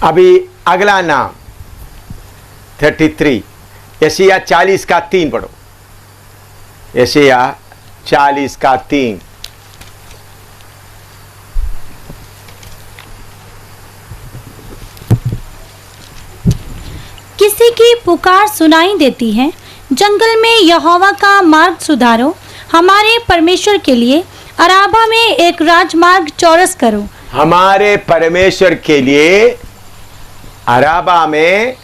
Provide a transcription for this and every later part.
अभी अगला नाम 33, यशायाह 40 का 3 पढ़ो। यशायाह 40 का 3। किसी की पुकार सुनाई देती है, जंगल में यहोवा का मार्ग सुधारो, हमारे परमेश्वर के लिए अराबा में एक राजमार्ग चौरस करो। हमारे परमेश्वर के लिए अराबा में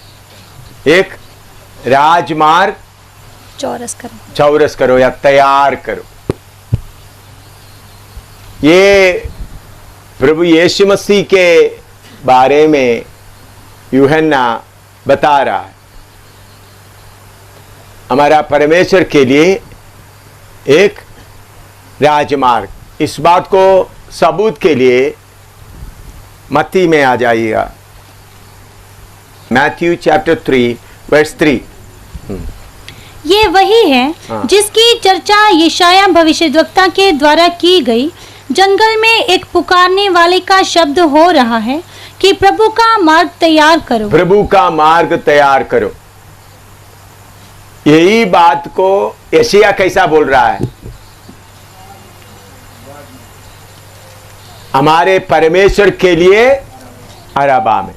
एक राजमार्ग चौरस करो या तैयार करो। ये प्रभु यीशु मसीह के बारे में यूहन्ना बता रहा है। हमारा परमेश्वर के लिए एक राजमार्ग। इस बात को सबूत के लिए मत्ती में आ जाइएगा, मैथ्यू चैप्टर 3 वर्स 3। ये वही है जिसकी चर्चा यशायाह भविष्यद्वक्ता के द्वारा की गई। जंगल में एक पुकारने वाले का शब्द हो रहा है कि प्रभु का मार्ग तैयार करो। प्रभु का मार्ग तैयार करो। यही बात को यशायाह कैसा बोल रहा है? हमारे परमेश्वर के लिए अराबा में।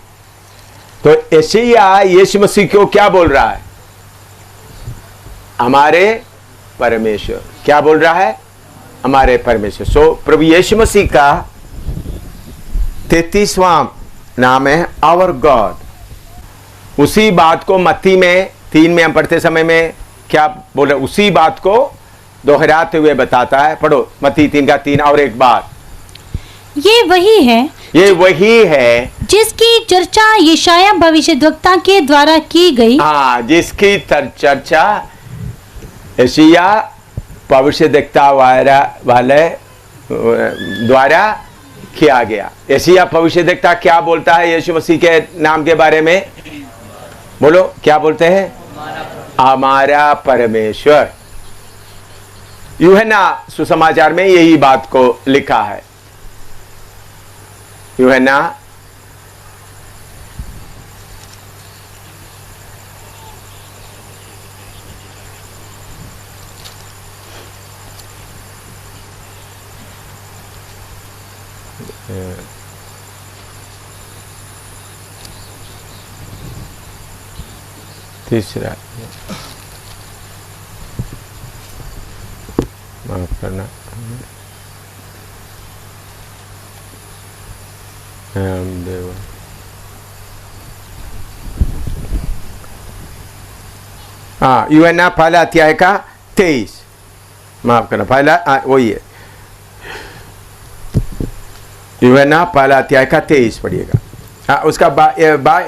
तो यशायाह यीशु मसीह को क्या बोल रहा है? हमारे परमेश्वर। क्या बोल रहा है? हमारे परमेश्वर। सो प्रभु यीशु मसीह का 33वां नाम है आवर गॉड। उसी बात को मत्ती में 3 में हम पढ़ते समय में क्या बोल रहे? उसी बात को दोहराते हुए बताता है। पढ़ो मत्ती 3 का 3 और एक बार। ये वही है जिसकी चर्चा यशायाह भविष्यद्वक्ता के द्वारा की गई। हाँ, जिसकी चर्चा यशायाह भविष्यद्वक्ता वाले द्वारा किया गया। यशायाह भविष्यद्वक्ता क्या बोलता है यीशु मसीह के नाम के बारे में? बोलो, क्या बोलते हैं? हमारा परमेश्वर। यूहन्ना सुसमाचार में यही बात को लिखा है। यूहन्ना तीसरा, माफ करना, देव हाँ, यूहन्ना पहला अध्याय का 23, माफ करना, पहला वही है। यूहन्ना पहला अध्याय का 23 पढ़िएगा। हाँ, उसका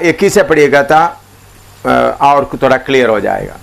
21 से पढ़िएगा था और थोड़ा क्लियर हो जाएगा।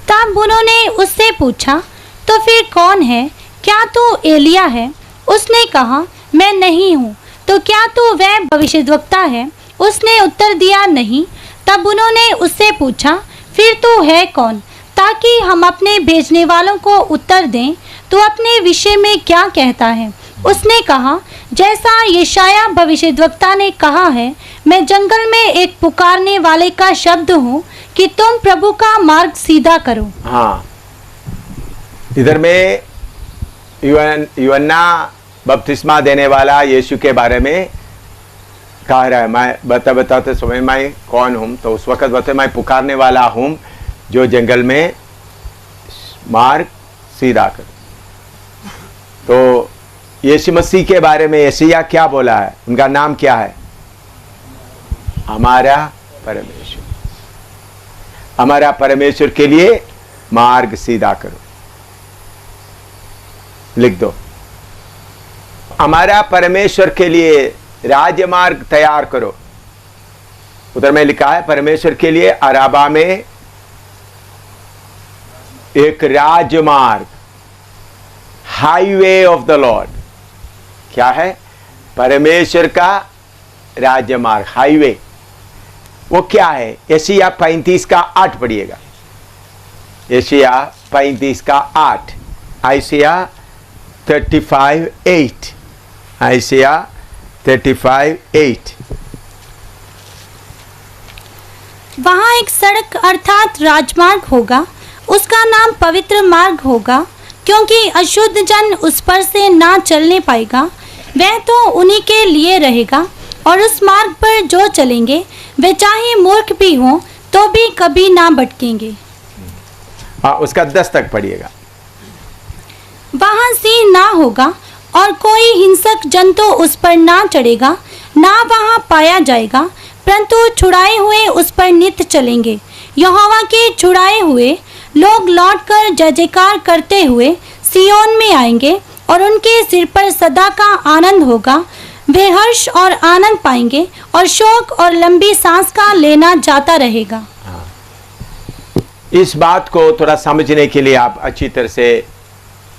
तब उन्होंने उससे पूछा, तो फिर कौन है? क्या तू एलिया है? उसने कहा, मैं नहीं हूँ। तो क्या तू वह भविष्यद्वक्ता है? उसने उत्तर दिया, नहीं। तब उन्होंने उससे पूछा, फिर तू है कौन, ताकि हम अपने भेजने वालों को उत्तर दें। तू अपने विषय में क्या कहता है? उसने कहा, जैसा यशायाह भविष्यद्वक्ता ने कहा है, मैं जंगल में एक पुकारने वाले का शब्द हूँ कि तुम प्रभु का मार्ग सीधा करो। हाँ, इधर में यूहन्ना बपतिस्मा देने वाला यीशु के बारे में कह रहा है, मैं बताते समय मैं कौन हूँ? तो उस वक्त बताते मैं पुकारने वाला हूँ जो जंगल में मार्ग सीधा कर। तो यीशु मसीह के बारे में यशायाह क्या बोला है? उनका नाम क्या है? हमारा परमेश्वर। हमारा परमेश्वर के लिए मार्ग सीधा करो। लिख दो, हमारा परमेश्वर के लिए राजमार्ग तैयार करो। उधर में लिखा है, परमेश्वर के लिए अराबा में एक राजमार्ग, हाईवे ऑफ द लॉर्ड। क्या है? परमेश्वर का राजमार्ग, हाईवे। वो क्या है? यशायाह 35 का 8 पढ़िएगा। यशायाह 35 का 8, आइसिया 35:8, आइसिया 35:8। वहाँ एक सड़क अर्थात राजमार्ग होगा, उसका नाम पवित्र मार्ग होगा, क्योंकि अशुद्ध जन उस पर से ना चलने पाएगा। वह तो उन्हीं के लिए रहेगा, और उस मार्ग पर जो चलेंगे वे चाहे मूर्ख भी हों तो भी कभी ना भटकेंगे। हाँ, उसका 10 तक पढ़िएगा। वहाँ सिंह ना होगा और कोई हिंसक जंतु उस पर ना चढ़ेगा, ना वहाँ पाया जाएगा, परंतु छुड़ाए हुए उस पर नित्य चलेंगे। यहोवा के छुड़ाए हुए लोग लौटकर जय जयकार करते हुए सियोन में आएंगे, और उनके सिर पर सदा का आनंद होगा। वे हर्ष और आनंद पाएंगे, और शोक और लंबी सांस का लेना जाता रहेगा। इस बात को थोड़ा समझने के लिए आप अच्छी तरह से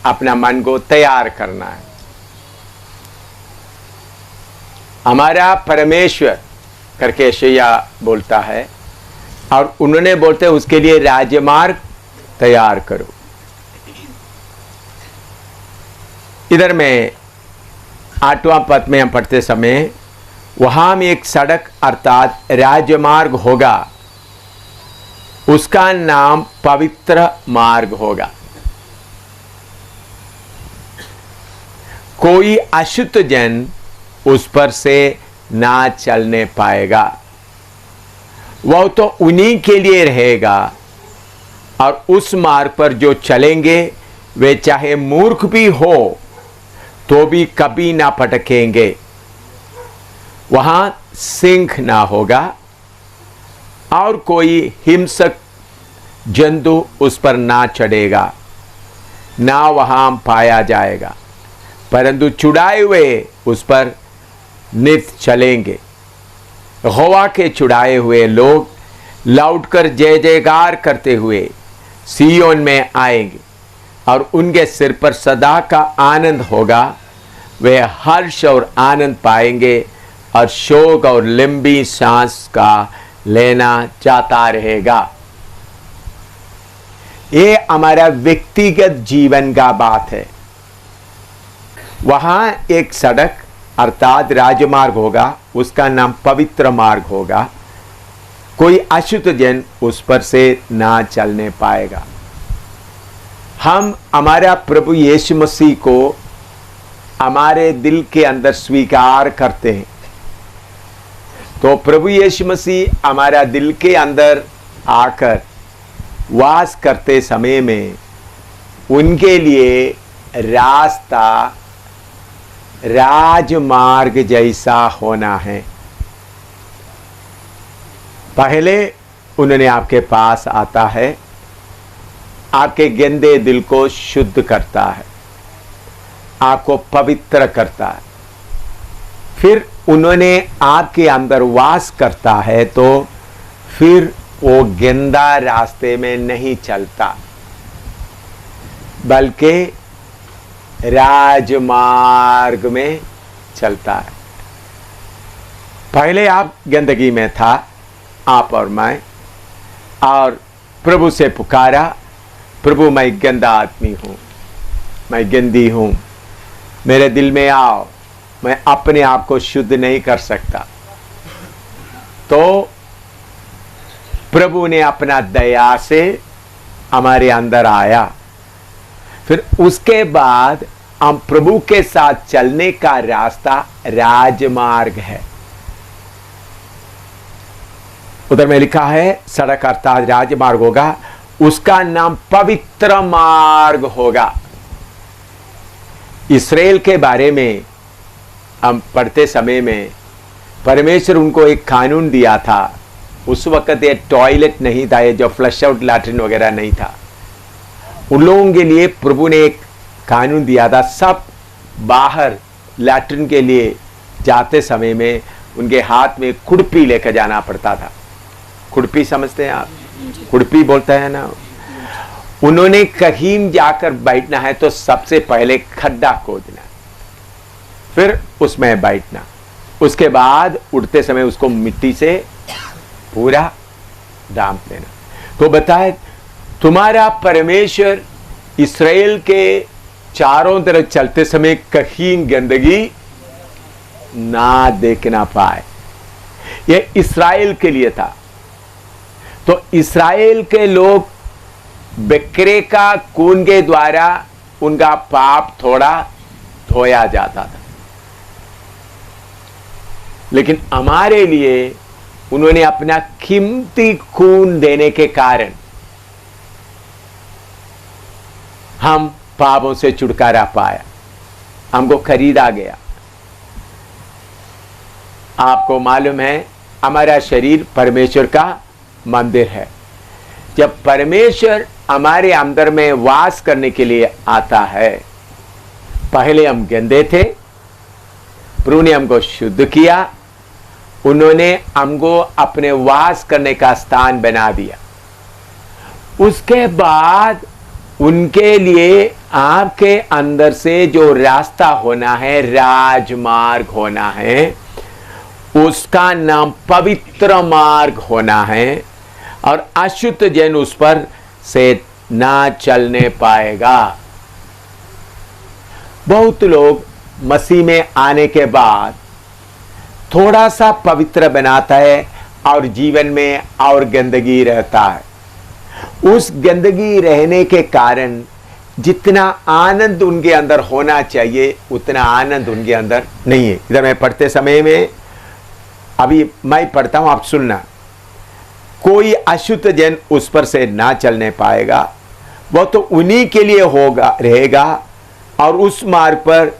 अपना मन को तैयार करना है। हमारा परमेश्वर करके यशायाह बोलता है, और उन्होंने बोलते हैं उसके लिए राजमार्ग तैयार करो। इधर में 8वां पद में हम पढ़ते समय वहां में एक सड़क अर्थात राजमार्ग होगा, उसका नाम पवित्र मार्ग होगा। कोई अशुद्ध जन उस पर से ना चलने पाएगा। वह तो उन्हीं के लिए रहेगा, और उस मार्ग पर जो चलेंगे वे चाहे मूर्ख भी हो तो भी कभी ना भटकेंगे। वहां सिंह ना होगा और कोई हिंसक जंतु उस पर ना चढ़ेगा, ना वहां पाया जाएगा, परंतु छुड़ाए हुए उस पर नित्य चलेंगे। यहोवा के छुड़ाए हुए लोग लौटकर जय जयकार करते हुए सियोन में आएंगे, और उनके सिर पर सदा का आनंद होगा। वे हर्ष और आनंद पाएंगे, और शोक और लंबी सांस का लेना जाता रहेगा। ये हमारा व्यक्तिगत जीवन का बात है। वहां एक सड़क अर्थात राजमार्ग होगा, उसका नाम पवित्र मार्ग होगा। कोई अशुद्ध जन उस पर से ना चलने पाएगा। हम हमारा प्रभु यीशु मसीह को हमारे दिल के अंदर स्वीकार करते हैं, तो प्रभु यीशु मसीह हमारा दिल के अंदर आकर वास करते समय में उनके लिए रास्ता राजमार्ग जैसा होना है। पहले उन्होंने आपके पास आता है, आपके गंदे दिल को शुद्ध करता है, आपको पवित्र करता है। फिर उन्होंने आपके अंदर वास करता है, तो फिर वो गंदा रास्ते में नहीं चलता, बल्कि राजमार्ग में चलता है। पहले आप गंदगी में था, आप और मैं, और प्रभु से पुकारा, प्रभु मैं गंदा आदमी हूं, मैं गंदी हूं, मेरे दिल में आओ, मैं अपने आप को शुद्ध नहीं कर सकता। तो प्रभु ने अपना दया से हमारे अंदर आया। फिर उसके बाद हम प्रभु के साथ चलने का रास्ता राजमार्ग है। उधर में लिखा है सड़क अर्थात राजमार्ग होगा, उसका नाम पवित्र मार्ग होगा। इस्राएल के बारे में हम पढ़ते समय में परमेश्वर उनको एक कानून दिया था। उस वक्त ये टॉयलेट नहीं था, ये जो फ्लश आउट लैट्रिन वगैरह नहीं था। उन लोगों के लिए प्रभु ने एक कानून दिया था, सब बाहर लैट्रिन के लिए जाते समय में उनके हाथ में खुरपी लेकर जाना पड़ता था। खुरपी समझते हैं आप? खुरपी बोलता है ना। उन्होंने कहीं जाकर बैठना है तो सबसे पहले खड्डा खोदना, फिर उसमें बैठना, उसके बाद उठते समय उसको मिट्टी से पूरा दाम लेना। तो बताए तुम्हारा परमेश्वर इस्राएल के चारों तरफ चलते समय कहीं गंदगी ना देखना पाए। यह इस्राएल के लिए था। तो इस्राएल के लोग बकरे का खून के द्वारा उनका पाप थोड़ा धोया जाता था, लेकिन हमारे लिए उन्होंने अपना कीमती खून देने के कारण हम पापों से छुटकारा पाया, हमको खरीदा गया। आपको मालूम है हमारा शरीर परमेश्वर का मंदिर है। जब परमेश्वर हमारे अंदर में वास करने के लिए आता है, पहले हम गंदे थे, प्रभु ने हमको शुद्ध किया, उन्होंने हमको अपने वास करने का स्थान बना दिया। उसके बाद उनके लिए आपके अंदर से जो रास्ता होना है, राजमार्ग होना है, उसका नाम पवित्र मार्ग होना है, और अशुद्ध जन उस पर से ना चलने पाएगा। बहुत लोग मसीह में आने के बाद थोड़ा सा पवित्र बनाता है और जीवन में और गंदगी रहता है। उस गंदगी रहने के कारण जितना आनंद उनके अंदर होना चाहिए उतना आनंद उनके अंदर नहीं है। इधर मैं पढ़ते समय में, अभी मैं पढ़ता हूं, आप सुनना। कोई अशुद्ध जन उस पर से ना चलने पाएगा, वो तो उन्हीं के लिए होगा रहेगा, और उस मार्ग पर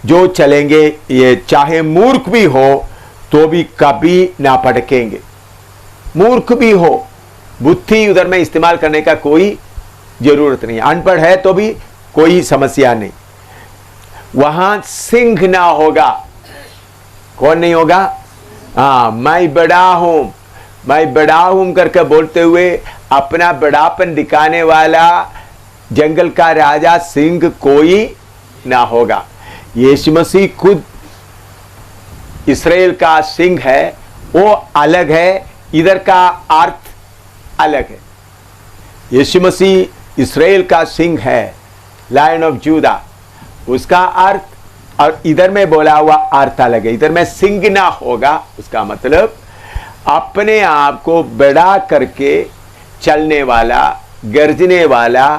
जो चलेंगे ये चाहे मूर्ख भी हो तो भी कभी ना भटकेंगे। मूर्ख भी हो, बुद्धि उधर में इस्तेमाल करने का कोई जरूरत नहीं है। अनपढ़ है तो भी कोई समस्या नहीं। वहां सिंह ना होगा। कौन नहीं होगा? हाँ, मैं बड़ा हूं, मैं बड़ा हूं करके बोलते हुए अपना बड़ापन दिखाने वाला जंगल का राजा सिंह कोई ना होगा। यीशु मसीह खुद इस्राएल का सिंह है, वो अलग है, इधर का अर्थ अलग है। यीशु मसीह इस्राएल का सिंह है, लायन ऑफ जूदा, उसका अर्थ, और इधर में बोला हुआ अर्थ अलग है। इधर में सिंह ना होगा, उसका मतलब अपने आप को बड़ा करके चलने वाला, गर्जने वाला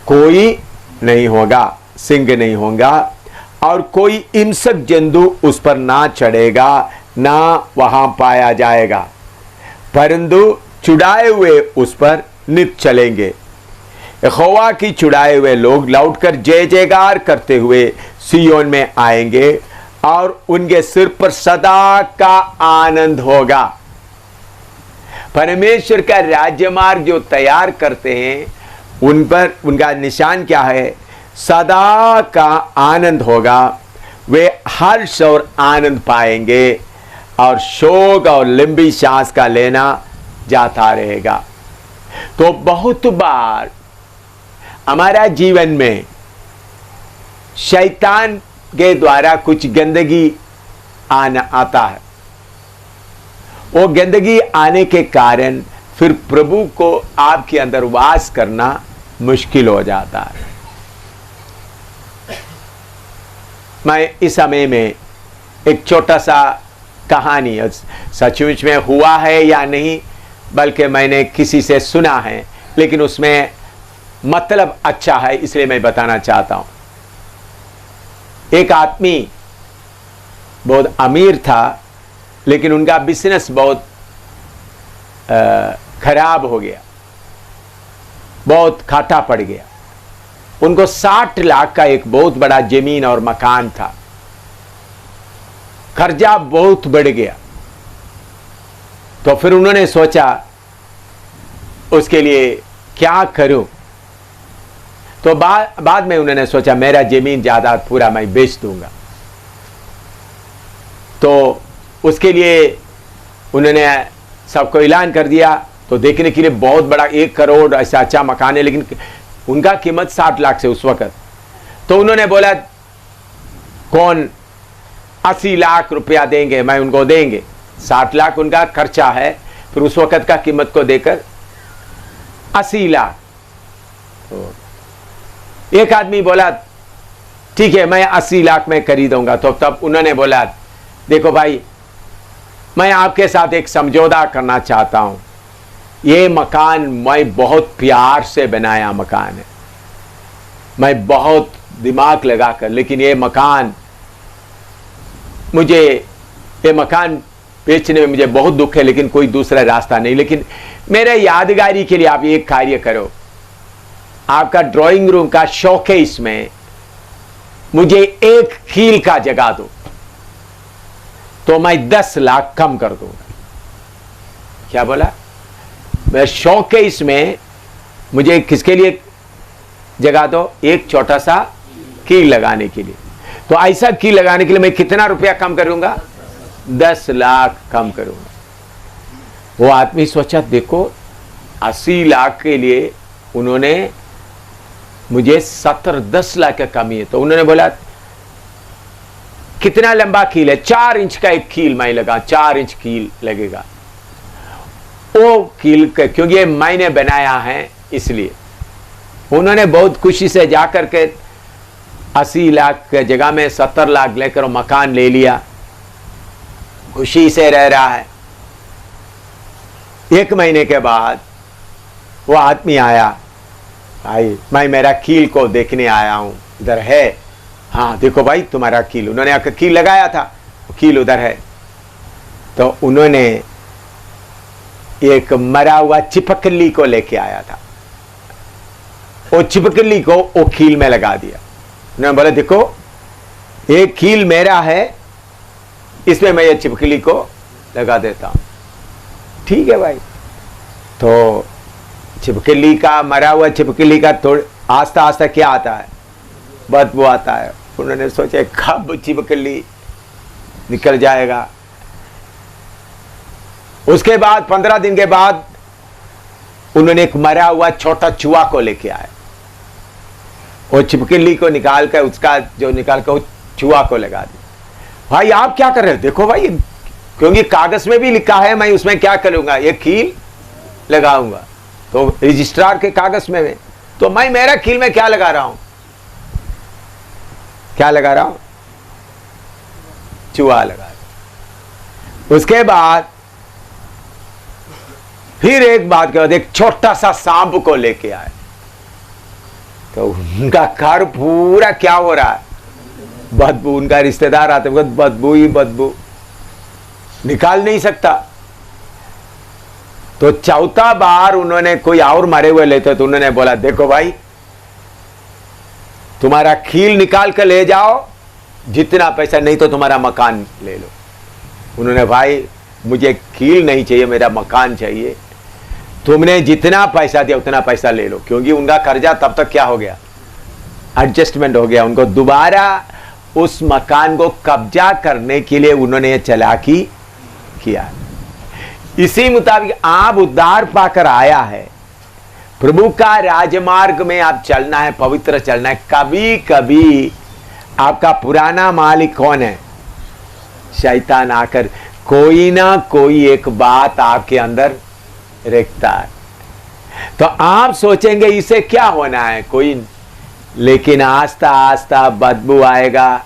कोई नहीं होगा, सिंह नहीं होगा, और कोई हिंसक जंतु उस पर ना चढ़ेगा, ना वहां पाया जाएगा, परंतु छुड़ाए हुए उस पर नित चलेंगे। यहोवा की छुड़ाए हुए लोग लौटकर जय जयकार करते हुए सियोन में आएंगे, और उनके सिर पर सदा का आनंद होगा। परमेश्वर का राज्यमार्ग जो तैयार करते हैं, उन पर उनका निशान क्या है? सदा का आनंद होगा। वे हर्ष और आनंद पाएंगे, और शोक और लंबी सांस का लेना जाता रहेगा। तो बहुत बार हमारा जीवन में शैतान के द्वारा कुछ गंदगी आता है। वो गंदगी आने के कारण फिर प्रभु को आपके अंदर वास करना मुश्किल हो जाता है। मैं इस समय में एक छोटा सा कहानी, सचमुच में हुआ है या नहीं, बल्कि मैंने किसी से सुना है, लेकिन उसमें मतलब अच्छा है, इसलिए मैं बताना चाहता हूं। एक आदमी बहुत अमीर था, लेकिन उनका बिजनेस बहुत खराब हो गया, बहुत घाटा पड़ गया। उनको 60 लाख का एक बहुत बड़ा जमीन और मकान था। कर्जा बहुत बढ़ गया, तो फिर उन्होंने सोचा उसके लिए क्या करूं। तो बाद में उन्होंने सोचा मेरा जमीन जायदाद पूरा मैं बेच दूंगा। तो उसके लिए उन्होंने सबको ऐलान कर दिया। तो देखने के लिए बहुत बड़ा 1 करोड़ ऐसा अच्छा मकान है, लेकिन उनका कीमत 60 लाख से उस वक्त। तो उन्होंने बोला कौन 80 लाख रुपया देंगे, मैं उनको देंगे। 60 लाख उनका खर्चा है, फिर उस वक्त का कीमत को देकर 80 लाख। तो एक आदमी बोला ठीक है मैं 80 लाख में खरीदूंगा। तो तब उन्होंने बोला देखो भाई, मैं आपके साथ एक समझौता करना चाहता हूं। ये मकान मैं बहुत प्यार से बनाया मकान है, मैं बहुत दिमाग लगाकर, लेकिन ये मकान बेचने में मुझे बहुत दुख है, लेकिन कोई दूसरा रास्ता नहीं। लेकिन मेरे यादगारी के लिए आप एक कार्य करो, आपका ड्राइंग रूम का शोकेस में मुझे 1 कील का जगह दो, तो मैं 10 लाख कम कर दूंगा। क्या बोला? मैं शोकेस में मुझे किसके लिए जगह दो? एक छोटा सा कील लगाने के लिए। तो ऐसा कील लगाने के लिए मैं कितना रुपया कम करूंगा? 10 लाख कम करूंगा। वो आदमी सोचा, देखो 80 लाख के लिए उन्होंने मुझे 10 लाख का कमी है। तो उन्होंने बोला, कितना लंबा कील है? 4 इंच का एक कील मैं लगा, 4 इंच कील लगेगा। वो कील क्योंकि ये मैंने बनाया है, इसलिए उन्होंने बहुत खुशी से जाकर के 80 लाख के जगह में 70 लाख लेकर मकान ले लिया, खुशी से रह रहा है। 1 महीने के बाद वो आदमी आया, भाई मैं मेरा कील को देखने आया हूं, इधर है। हाँ देखो भाई तुम्हारा कील। उन्होंने आकर कील लगाया था, कील उधर है। तो उन्होंने एक मरा हुआ चिपकली को लेके आया था, वो चिपकली को वो कील में लगा दिया। उन्होंने बोला, देखो एक कील मेरा है, इसमें मैं ये चिपकली को लगा देता हूं। ठीक है भाई। तो छिपकली का, मरा हुआ छिपकली का थोड़ा आस्ता आस्ता क्या आता है? बदबू आता है। उन्होंने सोचा कब छिपकली निकल जाएगा। उसके बाद 15 दिन के बाद उन्होंने एक मरा हुआ छोटा चूहा को लेके आए, वो छिपकली को निकाल कर, उसका जो निकाल कर चूहा को लगा दिया। भाई आप क्या कर रहे हो? देखो भाई, क्योंकि कागज में भी लिखा है, मैं उसमें क्या करूंगा? ये कील लगाऊंगा। तो रजिस्ट्रार के कागज में तो मैं मेरा कील में क्या लगा रहा हूं? क्या लगा रहा हूं? चूहा लगा रहा। उसके बाद फिर एक बात के बाद एक छोटा सा सांप को लेके आए, तो उनका घर पूरा क्या हो रहा है? बदबू। उनका रिश्तेदार आते वक्त बदबू ही बदबू, निकाल नहीं सकता। तो चौथा बार उन्होंने कोई और मरे हुए लेते, तो उन्होंने बोला, देखो भाई तुम्हारा कील निकाल कर ले जाओ, जितना पैसा, नहीं तो तुम्हारा मकान ले लो। उन्होंने, भाई मुझे कील नहीं चाहिए, मेरा मकान चाहिए। तुमने जितना पैसा दिया उतना पैसा ले लो, क्योंकि उनका कर्जा तब तक क्या हो गया? एडजस्टमेंट हो गया। उनको दोबारा उस मकान को कब्जा करने के लिए उन्होंने चालाकी किया। इसी मुताबिक आप उद्धार पाकर आया है, प्रभु का राजमार्ग में आप चलना है, पवित्र चलना है। कभी कभी आपका पुराना मालिक कौन है? शैतान आकर कोई ना कोई एक बात आपके अंदर रखता है। तो आप सोचेंगे इसे क्या होना है, कोई, लेकिन आस्ता आस्ता बदबू आएगा,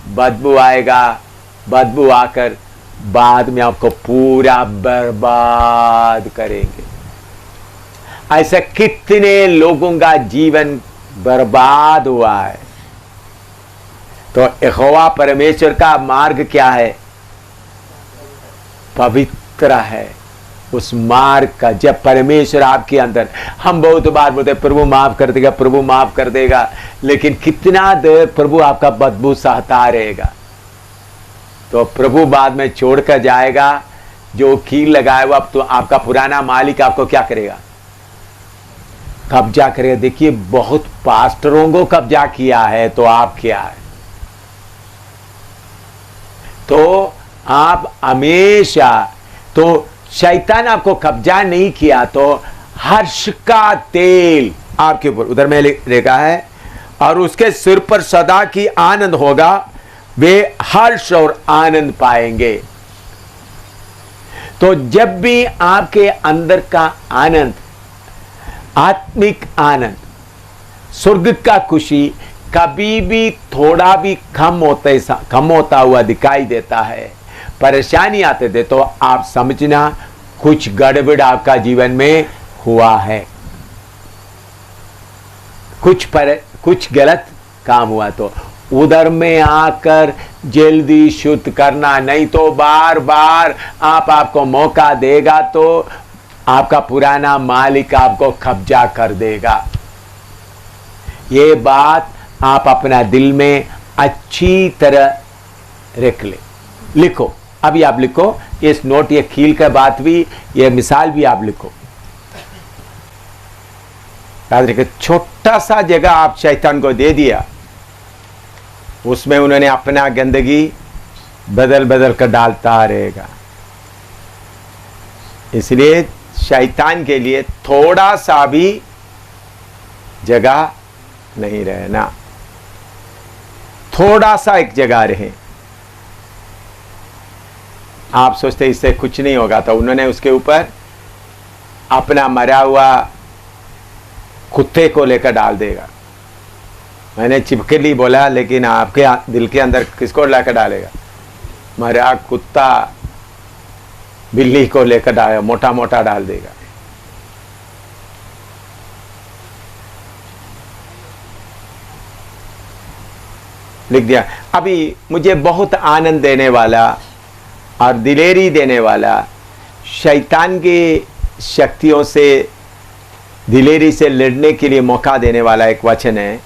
बदबू आएगा, बदबू आकर बाद में आपको पूरा बर्बाद करेंगे। ऐसा कितने लोगों का जीवन बर्बाद हुआ है। तो यहोवा परमेश्वर का मार्ग क्या है? पवित्र है। उस मार्ग का, जब परमेश्वर आपके अंदर, हम बहुत बार बोलते प्रभु माफ कर देगा, प्रभु माफ कर देगा, लेकिन कितना देर प्रभु आपका बदबू सहता रहेगा? तो प्रभु बाद में छोड़कर जाएगा। जो कील लगाया हुआ तो आपका पुराना मालिक आपको क्या करेगा? कब्जा करेगा। देखिए बहुत पास्टरों को कब्जा किया है, तो आप क्या है? तो आप हमेशा, तो शैतान आपको कब्जा नहीं किया, तो हर्ष का तेल आपके ऊपर, उधर में लिखा है, और उसके सिर पर सदा की आनंद होगा, वे हर्ष और आनंद पाएंगे। तो जब भी आपके अंदर का आनंद, आत्मिक आनंद, स्वर्ग का खुशी कभी भी थोड़ा भी कम होता हुआ दिखाई देता है, परेशानी आते थे तो आप समझना कुछ गड़बड़ आपका जीवन में हुआ है, कुछ गलत काम हुआ। तो उधर में आकर जल्दी शुद्ध करना, नहीं तो बार बार आपको मौका देगा तो आपका पुराना मालिक आपको कब्जा कर देगा। ये बात आप अपना दिल में अच्छी तरह रख ले, लिखो। अभी आप लिखो इस नोट, ये कील का बात भी, ये मिसाल भी आप लिखो। याद रखिए, छोटा सा जगह आप शैतान को दे दिया, उसमें उन्होंने अपना गंदगी बदल बदल कर डालता रहेगा। इसलिए शैतान के लिए थोड़ा सा भी जगह नहीं रहना, थोड़ा सा एक जगह रहे। आप सोचते इससे कुछ नहीं होगा, तो उन्होंने उसके ऊपर अपना मरा हुआ कुत्ते को लेकर डाल देगा। मैंने छिपकली बोला, लेकिन आपके दिल के अंदर किसको लेकर डालेगा? मरा कुत्ता बिल्ली को लेकर डालेगा, मोटा मोटा डाल देगा। लिख दिया। अभी मुझे बहुत आनंद देने वाला और दिलेरी देने वाला, शैतान की शक्तियों से दिलेरी से लड़ने के लिए मौका देने वाला एक वचन है।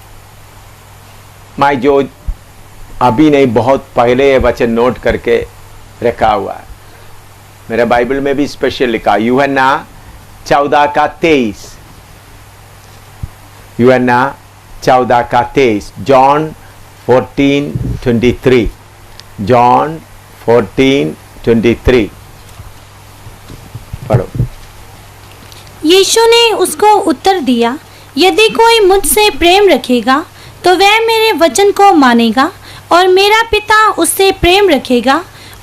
मैं जो अभी नहीं, बहुत पहले ये वचन नोट करके रखा हुआ है, मेरे बाइबल में भी स्पेशल लिखा, यूहन्ना 14:23, यूहन्ना 14:23, जॉन 14:23, जॉन 14:23 पढ़ो। यीशु ने उसको उत्तर दिया, यदि कोई मुझसे प्रेम रखेगा तो वह मेरे वचन को मानेगा, और मेरा पिता उससे प्रेम रखेगा,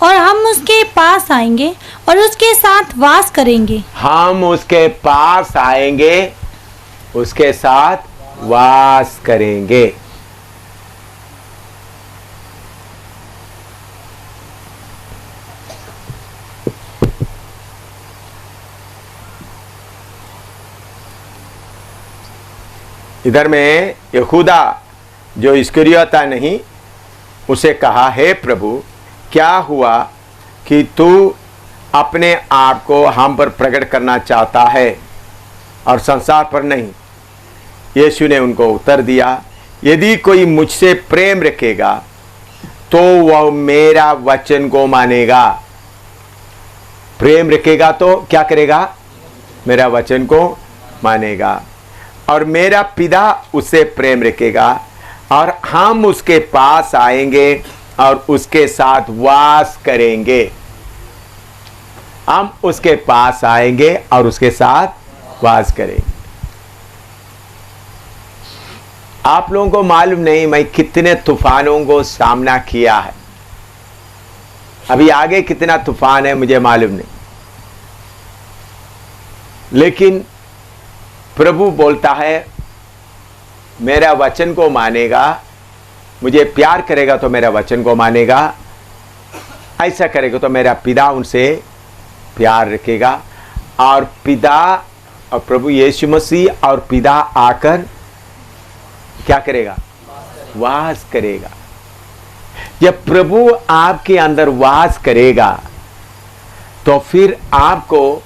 और हम उसके पास आएंगे और उसके साथ वास करेंगे। हम उसके पास आएंगे, उसके साथ वास करेंगे। इधर में यहूदा जो इस्करियोता नहीं, उसे कहा, हे प्रभु, क्या हुआ कि तू अपने आप को हम पर प्रकट करना चाहता है और संसार पर नहीं? यीशु ने उनको उत्तर दिया, यदि कोई मुझसे प्रेम रखेगा तो वह मेरा वचन को मानेगा। प्रेम रखेगा तो क्या करेगा? मेरा वचन को मानेगा, और मेरा पिता उससे प्रेम रखेगा, और हम उसके पास आएंगे और उसके साथ वास करेंगे। हम उसके पास आएंगे और उसके साथ वास करेंगे। आप लोगों को मालूम नहीं मैं कितने तूफानों को सामना किया है, अभी आगे कितना तूफान है मुझे मालूम नहीं, लेकिन प्रभु बोलता है मेरा वचन को मानेगा, मुझे प्यार करेगा तो मेरा वचन को मानेगा, ऐसा करेगा तो मेरा पिता उनसे प्यार रखेगा, और पिता और प्रभु यीशु मसीह और पिता आकर क्या करेगा? वास करेगा। जब प्रभु आपके अंदर वास करेगा तो फिर आपको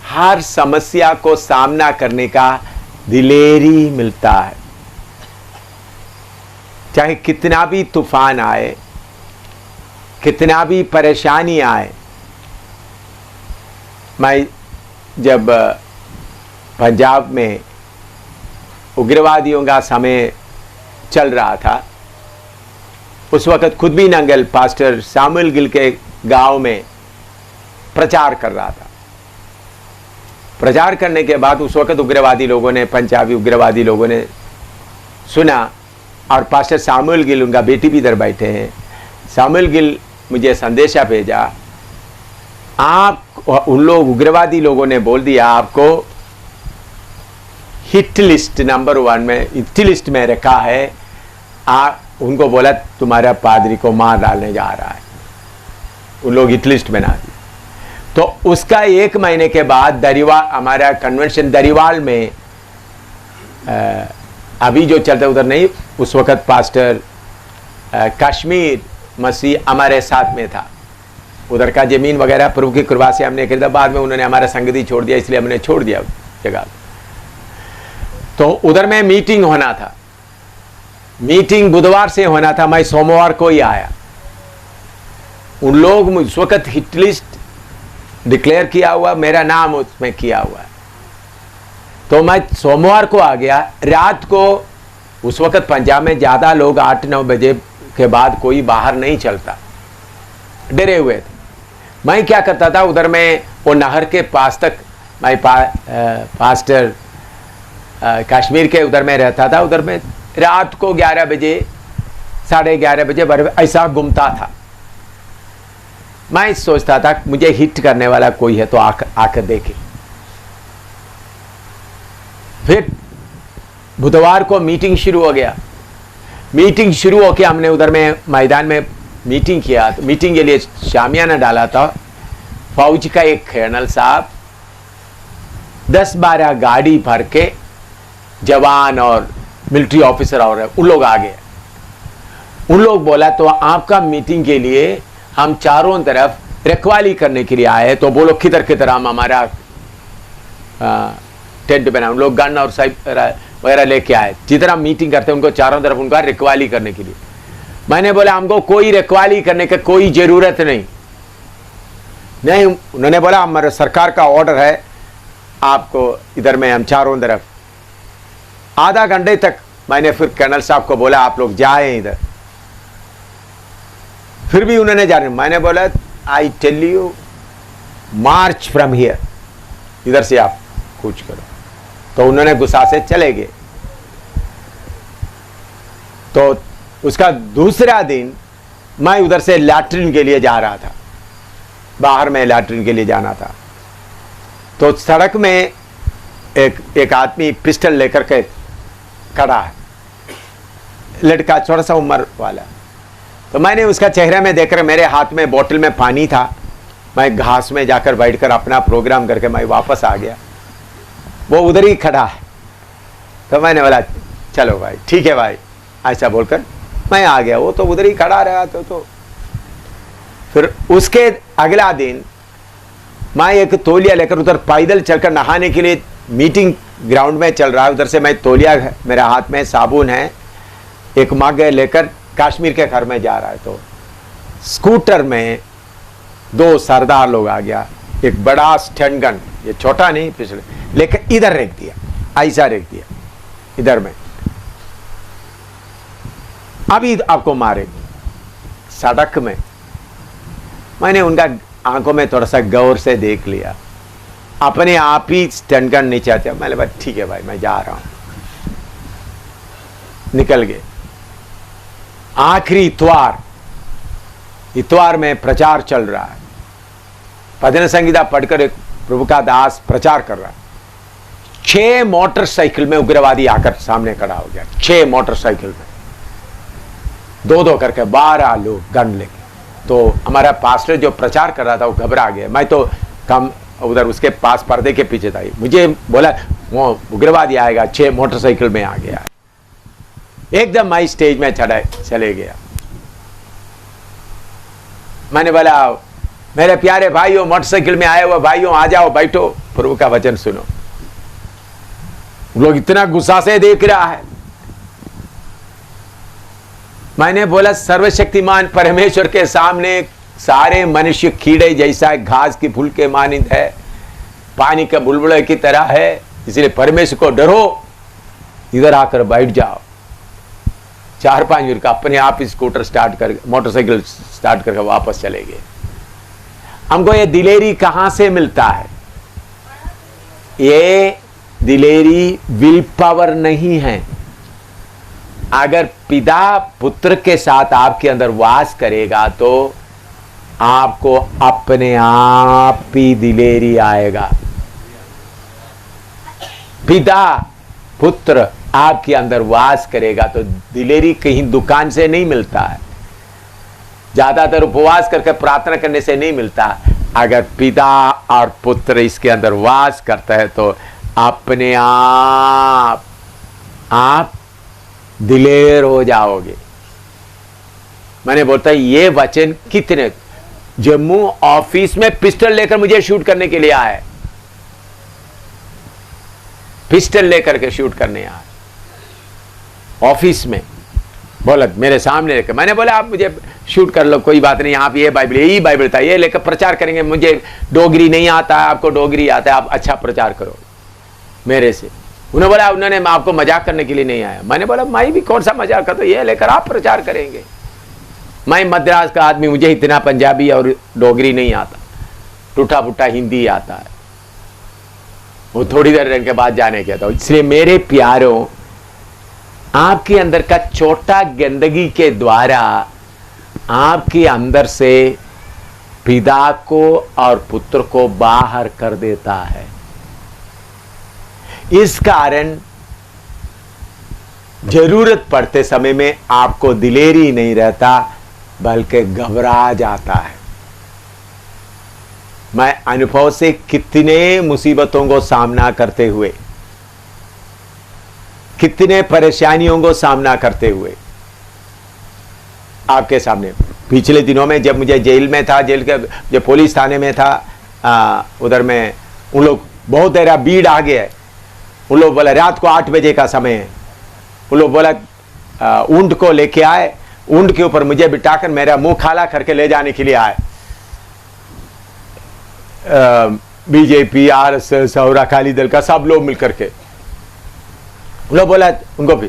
हर समस्या को सामना करने का दिलेरी मिलता है। चाहे कितना भी तूफान आए, कितना भी परेशानी आए। मैं जब पंजाब में उग्रवादियों का समय चल रहा था, उस वक्त खुद भी नंगल पास्टर सामुएल गिल के गांव में प्रचार कर रहा था। प्रचार करने के बाद उस वक्त उग्रवादी लोगों ने, पंजाबी उग्रवादी लोगों ने सुना, और पास्टर सामुएल गिल, उनका बेटी भी इधर बैठे हैं, सामुएल गिल मुझे संदेशा भेजा, आप उन लोग उग्रवादी लोगों ने बोल दिया आपको हिट लिस्ट नंबर 1 में, हिट लिस्ट में रखा है। उनको बोला तुम्हारा पादरी को मार डालने जा रहा है। उन लोग हिट लिस्ट बना दी। तो उसका 1 महीने के बाद दरिवाल, हमारा कन्वेंशन दरिवाल में अभी जो चलता उधर नहीं, उस वक्त पास्टर कश्मीर मसीह हमारे साथ में था। उधर का जमीन वगैरह प्रभु की कृपा से हमने खरीदा, बाद में उन्होंने हमारा संगति छोड़ दिया, इसलिए हमने छोड़ दिया जगह। तो उधर में मीटिंग होना था, मीटिंग बुधवार से होना था, मैं सोमवार को ही आया। उन लोग उस वक्त हिट लिस्ट डिक्लेयर किया हुआ, मेरा नाम उसमें किया हुआ है। तो मैं सोमवार को आ गया। रात को उस वक्त पंजाब में ज़्यादा लोग 8-9 बजे के बाद कोई बाहर नहीं चलता, डरे हुए थे। मैं क्या करता था, उधर में वो नहर के पास तक, मैं पास्टर कश्मीर के उधर में रहता था। उधर में रात को 11 बजे 11:30 बजे ऐसा घूमता था। मैं सोचता था मुझे हिट करने वाला कोई है तो आकर देखे। फिर बुधवार को मीटिंग शुरू हो गया। मीटिंग शुरू होकर हमने उधर में मैदान में मीटिंग किया। तो मीटिंग के लिए शामियाना डाला था। फौज का एक कर्नल साहब 10-12 गाड़ी भर के जवान और मिलिट्री ऑफिसर और उन लोग आ गए। उन लोग बोला तो आपका मीटिंग के लिए हम चारों तरफ रखवाली करने के लिए आए। तो बोलो किधर हम हमारा टेंट बना, उन लोग गन और साइब वगैरह लेके आए। जितना मीटिंग करते उनको चारों तरफ उनका रखवाली करने के लिए। मैंने बोला हमको कोई रखवाली करने का कोई जरूरत नहीं। उन्होंने बोला हमारे सरकार का ऑर्डर है आपको इधर में, हम चारों तरफ। आधा घंटे तक मैंने फिर कर्नल साहब को बोला आप लोग जाए इधर, फिर भी उन्होंने जाने। मैंने बोला I tell you march from here, इधर से आप कुछ करो। तो उन्होंने गुस्सा से चले गए। तो उसका दूसरा दिन मैं उधर से लैट्रिन के लिए जा रहा था, बाहर में लैट्रिन के लिए जाना था। तो सड़क में एक आदमी पिस्टल लेकर के खड़ा है, लड़का छोटा सा उम्र वाला। तो मैंने उसका चेहरे में देखकर, मेरे हाथ में बोतल में पानी था, मैं घास में जाकर बैठकर अपना प्रोग्राम करके मैं वापस आ गया। वो उधर ही खड़ा है। तो मैंने बोला चलो भाई ठीक है भाई, ऐसा बोलकर मैं आ गया। वो तो उधर ही खड़ा रहा। तो फिर उसके अगला दिन मैं एक तौलिया लेकर उधर पैदल चलकर नहाने के लिए मीटिंग ग्राउंड में चल रहा है। उधर से मैं तौलिया, मेरा हाथ में साबुन है, एक मग लेकर कश्मीर के घर में जा रहा है। तो स्कूटर में 2 सरदार लोग आ गया, एक बड़ा स्टन गन, ये छोटा नहीं पिछले, लेकर इधर रख दिया, ऐसा रख दिया इधर में, अभी आपको मारेंगे सड़क में। मैंने उनका आंखों में थोड़ा सा गौर से देख लिया, अपने आप ही स्टन गन नीचे आते। मैंने बोला ठीक है भाई मैं जा रहा हूं। निकल गए। आखिरी इतवार में प्रचार चल रहा है। भजन संगीता पढ़कर एक प्रभु का दास प्रचार कर रहा है। 6 मोटरसाइकिल में उग्रवादी आकर सामने खड़ा हो गया। 6 मोटरसाइकिल में 2-2 करके 12 लोग गन लेके। तो हमारा पास्टर जो प्रचार कर रहा था वो घबरा गया। मैं तो कम उधर उसके पास पर्दे के पीछे था। मुझे बोला वो उग्रवादी आएगा, 6 मोटरसाइकिल में आ गया। एकदम मैं स्टेज में चले गया। मैंने बोला मेरे प्यारे भाइयों, मोटरसाइकिल में आए हुए भाइयों, आ जाओ बैठो, प्रभु का वचन सुनो। लोग इतना गुस्सा से देख रहा है। मैंने बोला सर्वशक्तिमान परमेश्वर के सामने सारे मनुष्य कीड़े जैसा है, घास की फूल के मानिंद है, पानी के बुलबुले की तरह है, इसलिए परमेश्वर को डरो, इधर आकर बैठ जाओ। 4-5 मिनट का अपने आप स्कूटर स्टार्ट कर, मोटरसाइकिल स्टार्ट करके वापस चले गए। हमको ये दिलेरी कहां से मिलता है? ये दिलेरी विल पावर नहीं है। अगर पिता पुत्र के साथ आपके अंदर वास करेगा तो आपको अपने आप ही दिलेरी आएगा। पिता पुत्र आपके अंदर वास करेगा तो दिलेरी कहीं दुकान से नहीं मिलता है। ज्यादातर उपवास करके प्रार्थना करने से नहीं मिलता। अगर पिता और पुत्र इसके अंदर वास करता है तो अपने आप दिलेर हो जाओगे। मैंने बोलता ये वचन कितने, जम्मू ऑफिस में पिस्टल लेकर मुझे शूट करने के लिए आए, पिस्टल लेकर के शूट करने आए ऑफिस में, बोला मेरे सामने लेकर। मैंने बोला आप मुझे शूट कर लो, कोई बात नहीं, आप ये बाइबल, यही बाइबल था, ये लेकर प्रचार करेंगे, मुझे डोगरी नहीं आता है, आपको डोगरी आता है, आप अच्छा प्रचार करो मेरे से। उन्होंने बोला उन्होंने मैं आपको मजाक करने के लिए नहीं आया। मैंने बोला मैं भी कौन सा मजाक करता, ये लेकर आप प्रचार करेंगे। मैं मद्रास का आदमी, मुझे इतना पंजाबी और डोगरी नहीं आता, टूटा फूटा हिंदी आता है। वो थोड़ी देर के बाद जाने के था। इसलिए मेरे प्यारों, आपके अंदर का छोटा गंदगी के द्वारा आपके अंदर से पिता को और पुत्र को बाहर कर देता है। इस कारण जरूरत पड़ते समय में आपको दिलेरी नहीं रहता, बल्कि घबरा जाता है। मैं अनुभव से कितने मुसीबतों को सामना करते हुए, कितने परेशानियों को सामना करते हुए आपके सामने, पिछले दिनों में जब मुझे जेल में था, जेल के जब पुलिस थाने में था, उधर में उन लोग बहुत देर भीड़ आ गया। उन लोग बोला रात को 8 बजे का समय है। उन लोग बोला ऊंट को लेके आए, ऊंट के ऊपर मुझे बिठाकर मेरा मुंह खाला करके ले जाने के लिए आए। बीजेपी, आरएसएस और अकाली दल का सब लोग मिलकर के। उन लोग बोला उनको भी,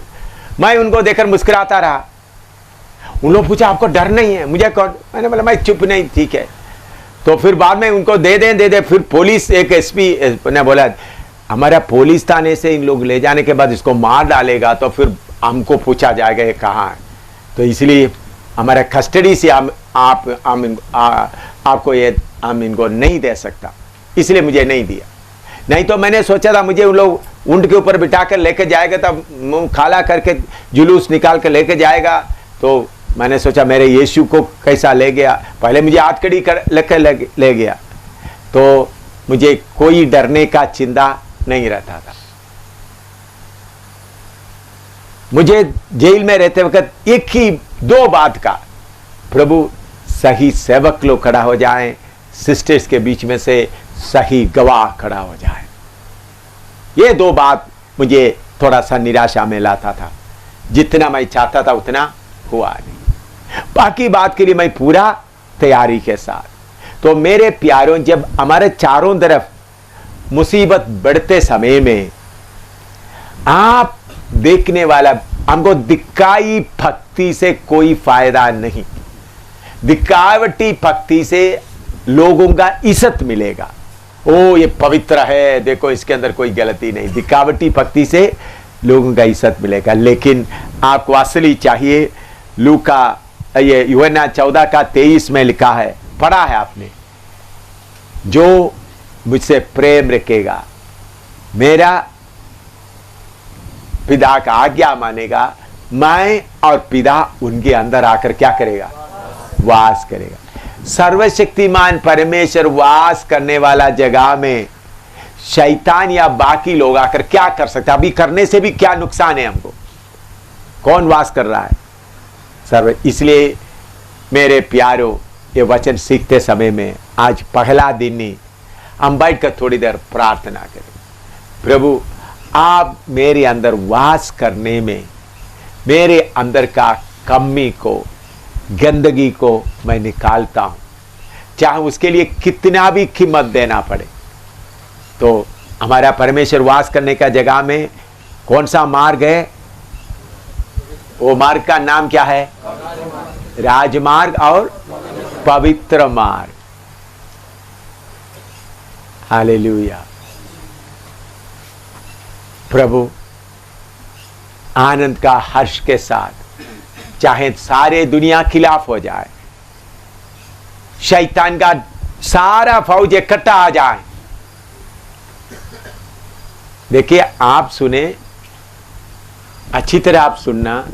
मैं उनको देखकर मुस्कुराता रहा। उन लोग पूछा आपको डर नहीं है? मुझे कौन, मैंने बोला मैं चुप नहीं, ठीक है। तो फिर बाद में उनको दे दे। फिर पुलिस, एक एसपी ने बोला हमारा पुलिस थाने से इन लोग ले जाने के बाद इसको मार डालेगा तो फिर हमको पूछा जाएगा ये कहाँ है, तो इसलिए हमारा कस्टडी से आपको ये हम इनको नहीं दे सकता, इसलिए मुझे नहीं दिया। नहीं तो मैंने सोचा था मुझे उन लोग ऊंट के ऊपर बिठाकर लेके जाएगा, तब मुंह खाला करके जुलूस निकाल कर लेके जाएगा। तो मैंने सोचा मेरे यीशु को कैसा ले गया, पहले मुझे हाथकड़ी कर लेकर ले गया, तो मुझे कोई डरने का चिंता नहीं रहता था। मुझे जेल में रहते वक्त एक ही 2 बात का, प्रभु सही सेवक लोग खड़ा हो जाएं, सिस्टर्स के बीच में से सही गवाह खड़ा हो जाए। ये 2 बात मुझे थोड़ा सा निराशा में लाता था। जितना मैं चाहता था उतना हुआ नहीं, बाकी बात के लिए मैं पूरा तैयारी के साथ। तो मेरे प्यारों, जब हमारे चारों तरफ मुसीबत बढ़ते समय में आप देखने वाला, हमको दिखाई भक्ति से कोई फायदा नहीं। दिखावटी भक्ति से लोगों का इज्जत मिलेगा, ओ ये पवित्र है, देखो इसके अंदर कोई गलती नहीं। दिखावटी भक्ति से लोगों का इज्जत मिलेगा, लेकिन आपको असली चाहिए। लूका, ये यूहन्ना 14:23 में लिखा है, पढ़ा है आपने, जो मुझसे प्रेम रखेगा, मेरा पिता का आज्ञा मानेगा, मैं और पिता उनके अंदर आकर क्या करेगा? वास करेगा। सर्वशक्तिमान परमेश्वर वास करने वाला जगह में शैतान या बाकी लोग आकर क्या कर सकते? अभी करने से भी क्या नुकसान है हमको? कौन वास कर रहा है? सर्व। इसलिए मेरे प्यारों, ये वचन सीखते समय में आज पहला दिन ही हम बैठ कर थोड़ी देर प्रार्थना करें। प्रभु, आप मेरे अंदर वास करने में मेरे अंदर का कमी को, गंदगी को मैं निकालता हूं, चाहे उसके लिए कितना भी कीमत देना पड़े। तो हमारा परमेश्वर वास करने का जगह में कौन सा मार्ग है? वो मार्ग का नाम क्या है? राजमार्ग और पवित्र मार्ग। हालेलुया। प्रभु, आनंद का हर्ष के साथ, चाहे सारे दुनिया खिलाफ हो जाए, शैतान का सारा फौज इकट्ठा आ जाए। देखिए, आप सुने, अच्छी तरह आप सुनना।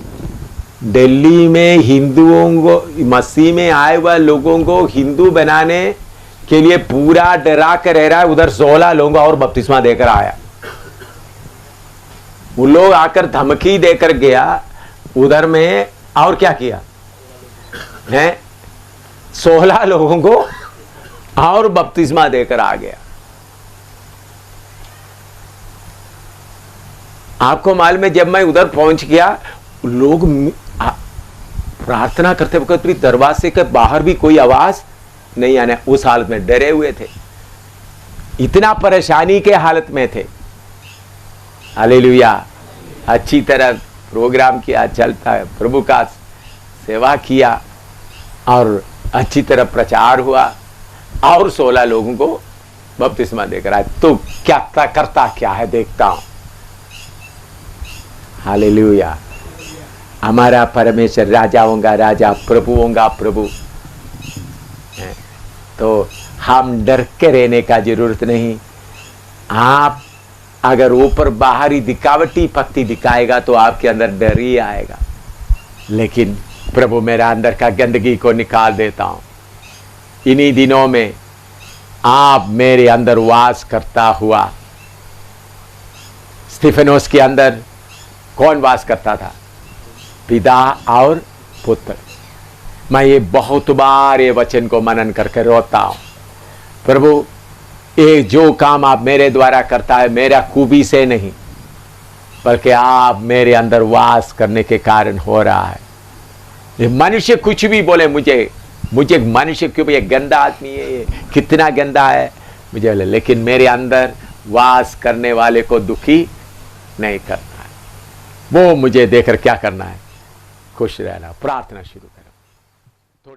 दिल्ली में हिंदुओं को, मसीह में आए हुए लोगों को हिंदू बनाने के लिए पूरा डरा कर रह रहा है। उधर 16 लोगों को और बपतिस्मा देकर आया। वो लोग आकर धमकी देकर गया, उधर में और क्या किया है, 16 लोगों को और बपतिस्मा देकर आ गया। आपको मालूम है, जब मैं उधर पहुंच गया, लोग प्रार्थना करते वक्त भी दरवाजे के बाहर भी कोई आवाज नहीं आने, उस हालत में डरे हुए थे, इतना परेशानी के हालत में थे। हालेलुया। अच्छी तरह प्रोग्राम किया, चलता है, प्रभु का सेवा किया और अच्छी तरह प्रचार हुआ और 16 लोगों को बपतिस्मा देकर आए। तो क्या करता क्या है देखता हूं। हालेलुया। हमारा परमेश्वर राजाओं का राजा, प्रभुओं का प्रभु है। तो हम डर के रहने का जरूरत नहीं। आप अगर ऊपर बाहरी दिखावटी पत्ती दिखाएगा तो आपके अंदर डर ही आएगा। लेकिन प्रभु मेरा अंदर का गंदगी को निकाल देता हूं। इन्हीं दिनों में आप मेरे अंदर वास करता हुआ, स्तिफनोस के अंदर कौन वास करता था? पिता और पुत्र। मैं ये बहुत बार ये वचन को मनन करके रोता हूं, प्रभु ये जो काम आप मेरे द्वारा करता है मेरा खूबी से नहीं, बल्कि आप मेरे अंदर वास करने के कारण हो रहा है। ये मनुष्य कुछ भी बोले, मुझे मनुष्य क्यों, ये गंदा आदमी है, ये कितना गंदा है मुझे बोले, लेकिन मेरे अंदर वास करने वाले को दुखी नहीं करना है। वो मुझे देखकर क्या करना है? खुश रहना। प्रार्थना शुरू करो।